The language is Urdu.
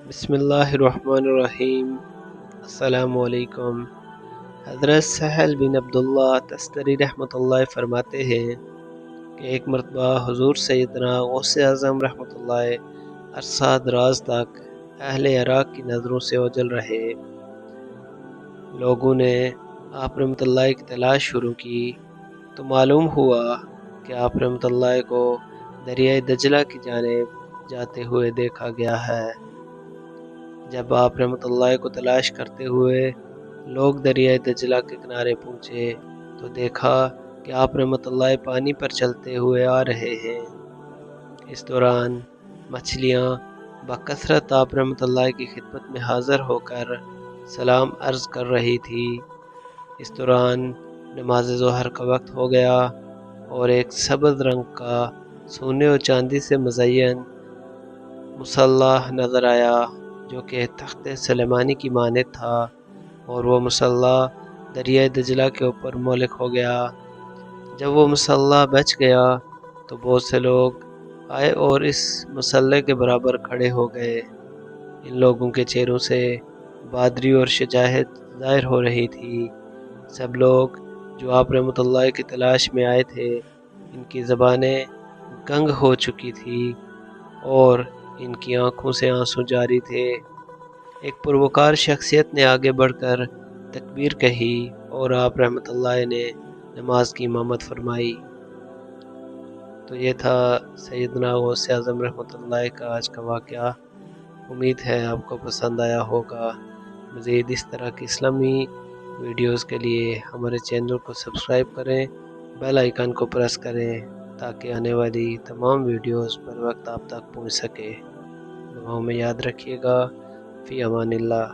بسم اللہ الرحمن الرحیم۔ السلام علیکم۔ حضرت سہل بن عبداللہ تستری رحمۃ اللہ فرماتے ہیں کہ ایک مرتبہ حضور سیدنا غوث اعظم رحمۃ اللہ عرصہ دراز تک اہل عراق کی نظروں سے اوجھل رہے۔ لوگوں نے آپ رحمۃ اللہ کی تلاش شروع کی تو معلوم ہوا کہ آپ رحمۃ اللہ کو دریائے دجلہ کی جانب جاتے ہوئے دیکھا گیا ہے۔ جب آپ رحمۃ اللہ کو تلاش کرتے ہوئے لوگ دریائے دجلہ کے کنارے پہنچے تو دیکھا کہ آپ رحمۃ اللہ پانی پر چلتے ہوئے آ رہے ہیں۔ اس دوران مچھلیاں بکثرت آپ رحمۃ اللہ کی خدمت میں حاضر ہو کر سلام عرض کر رہی تھی۔ اس دوران نماز ظہر کا وقت ہو گیا اور ایک سبز رنگ کا سونے اور چاندی سے مزین مصلی نظر آیا جو کہ تخت سلیمانی کی مانند تھا، اور وہ مصلی دریائے دجلہ کے اوپر مولک ہو گیا۔ جب وہ مصلی بچ گیا تو بہت سے لوگ آئے اور اس مصلی کے برابر کھڑے ہو گئے۔ ان لوگوں کے چہروں سے بہادری اور شجاعت ظاہر ہو رہی تھی۔ سب لوگ جو آپ رحمۃ اللہ کی تلاش میں آئے تھے، ان کی زبانیں گنگ ہو چکی تھی اور ان کی آنکھوں سے آنسو جاری تھے۔ ایک پروکار شخصیت نے آگے بڑھ کر تکبیر کہی اور آپ رحمۃ اللہ نے نماز کی امامت فرمائی۔ تو یہ تھا سیدنا غوث اعظم رحمۃ اللہ کا آج کا واقعہ۔ امید ہے آپ کو پسند آیا ہوگا۔ مزید اس طرح کی اسلامی ویڈیوز کے لیے ہمارے چینل کو سبسکرائب کریں، بیل آئیکن کو پریس کریں تاکہ آنے والی تمام ویڈیوز پر وقت آپ تک پہنچ سکے۔ دعاؤں میں یاد رکھیے گا۔ فی امان اللہ۔